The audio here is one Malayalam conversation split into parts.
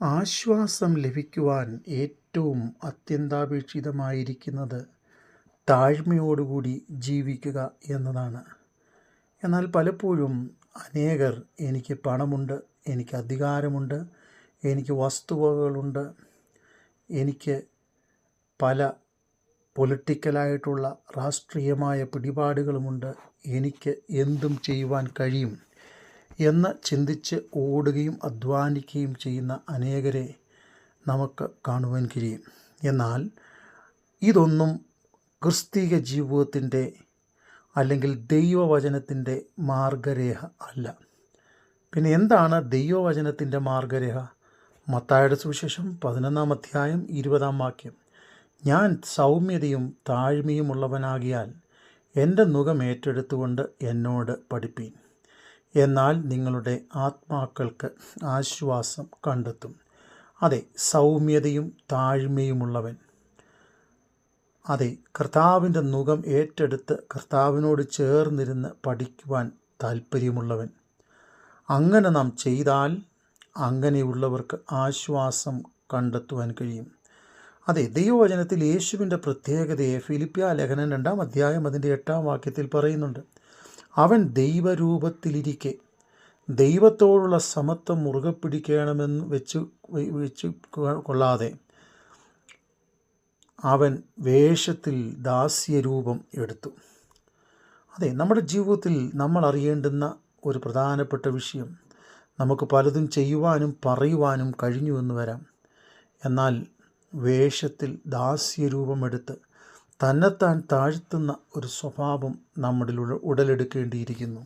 ആശ്വാസം ലഭിക്കുവാൻ ഏറ്റവും അത്യന്താപേക്ഷിതമായിരിക്കുന്നത് താഴ്മയോടുകൂടി ജീവിക്കുക എന്നതാണ്. എന്നാൽ പലപ്പോഴും അനേകർ എനിക്ക് പണമുണ്ട്, എനിക്ക് അധികാരമുണ്ട്, എനിക്ക് വസ്തുവകകളുണ്ട്, എനിക്ക് പല പൊളിറ്റിക്കലായിട്ടുള്ള രാഷ്ട്രീയമായ പിടിപാടുകളുമുണ്ട്, എനിക്ക് എന്തും ചെയ്യുവാൻ കഴിയും എന്ന് ചിന്തിച്ച് ഓടുകയും അധ്വാനിക്കുകയും ചെയ്യുന്ന അനേകരെ നമുക്ക് കാണുവാൻ കഴിയും. എന്നാൽ ഇതൊന്നും ക്രിസ്തീയ ജീവിതത്തിൻ്റെ അല്ലെങ്കിൽ ദൈവവചനത്തിൻ്റെ മാർഗരേഖ അല്ല. പിന്നെ എന്താണ് ദൈവവചനത്തിൻ്റെ മാർഗരേഖ? മത്തായിയുടെ സുവിശേഷം 11-ാം അധ്യായം 20-ാം വാക്യം, ഞാൻ സൗമ്യതയും താഴ്മയും ഉള്ളവനാകിയാൽ എൻ്റെ നുകം ഏറ്റെടുത്തുകൊണ്ട് എന്നോട് പഠിപ്പീൻ, എന്നാൽ നിങ്ങളുടെ ആത്മാക്കൾക്ക് ആശ്വാസം കണ്ടെത്തും. അതെ, സൗമ്യതയും താഴ്മയുമുള്ളവൻ, അതെ, കർത്താവിൻ്റെ നുകം ഏറ്റെടുത്ത് കർത്താവിനോട് ചേർന്നിരുന്ന് പഠിക്കുവാൻ താല്പര്യമുള്ളവൻ. അങ്ങനെ നാം ചെയ്താൽ അങ്ങനെയുള്ളവർക്ക് ആശ്വാസം കണ്ടെത്തുവാൻ കഴിയും. അതെ, ദൈവവചനത്തിൽ യേശുവിൻ്റെ പ്രത്യേകതയെ ഫിലിപ്പിയ ലേഖനം 2-ാം അധ്യായം അതിൻ്റെ 8-ാം വാക്യത്തിൽ പറയുന്നുണ്ട്. അവൻ ദൈവരൂപത്തിലിരിക്കെ ദൈവത്തോടുള്ള സമത്വം മുറുകെ പിടിക്കണമെന്ന് വെച്ച് കൊള്ളാതെ അവൻ വേഷത്തിൽ ദാസ്യരൂപം എടുത്തു. അതെ, നമ്മുടെ ജീവിതത്തിൽ നമ്മൾ അറിയേണ്ടുന്ന ഒരു പ്രധാനപ്പെട്ട വിഷയം, നമുക്ക് പലതും ചെയ്യുവാനും പറയുവാനും കഴിഞ്ഞുവെന്ന് വരാം. എന്നാൽ വേഷത്തിൽ ദാസ്യരൂപമെടുത്ത് തന്നെത്താൻ താഴ്ത്തുന്ന ഒരു സ്വഭാവം നമ്മളിൽ ഉടലെടുക്കേണ്ടിയിരിക്കുന്നു.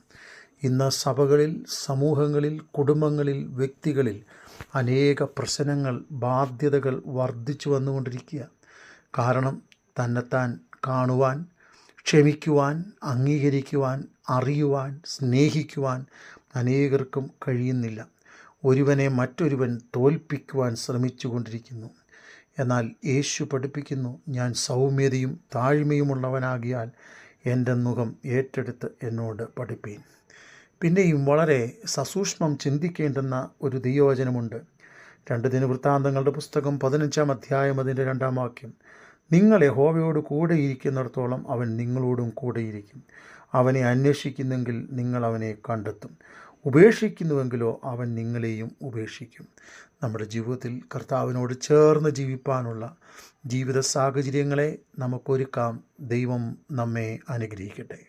ഇന്ന് സഭകളിൽ, സമൂഹങ്ങളിൽ, കുടുംബങ്ങളിൽ, വ്യക്തികളിൽ അനേക പ്രശ്നങ്ങൾ, ബാധ്യതകൾ വർദ്ധിച്ചു വന്നുകൊണ്ടിരിക്കുക. കാരണം തന്നെത്താൻ കാണുവാൻ, ക്ഷമിക്കുവാൻ, അംഗീകരിക്കുവാൻ, അറിയുവാൻ, സ്നേഹിക്കുവാൻ അനേകർക്കും കഴിയുന്നില്ല. ഒരുവനെ മറ്റൊരുവൻ തോൽപ്പിക്കുവാൻ ശ്രമിച്ചു കൊണ്ടിരിക്കുന്നു. എന്നാൽ യേശു പഠിപ്പിക്കുന്നു, ഞാൻ സൗമ്യതയും താഴ്മയുമുള്ളവനാകിയാൽ എൻ്റെ നുകം ഏറ്റെടുത്ത് എന്നോട് പഠിപ്പീൻ. പിന്നെയും വളരെ സസൂക്ഷ്മം ചിന്തിക്കേണ്ടുന്ന ഒരു ദൈവവചനമുണ്ട്. 2 ദിനവൃത്താന്തങ്ങളുടെ പുസ്തകം 15-ാം അധ്യായം അതിൻ്റെ 2-ാം വാക്യം, നിങ്ങൾ യഹോവയോട് കൂടെ ഇരിക്കുന്നിടത്തോളം അവൻ നിങ്ങളോടും കൂടെയിരിക്കും. അവനെ അന്വേഷിക്കുന്നെങ്കിൽ നിങ്ങൾ അവനെ കണ്ടെത്തും. ഉപേക്ഷിക്കുന്നുവെങ്കിലോ അവൻ നിങ്ങളെയും ഉപേക്ഷിക്കും. നമ്മുടെ ജീവിതത്തിൽ കർത്താവിനോട് ചേർന്ന് ജീവിപ്പാനുള്ള ജീവിത സാഹചര്യങ്ങളെ നമുക്കൊരുക്കാം. ദൈവം നമ്മെ അനുഗ്രഹിക്കട്ടെ.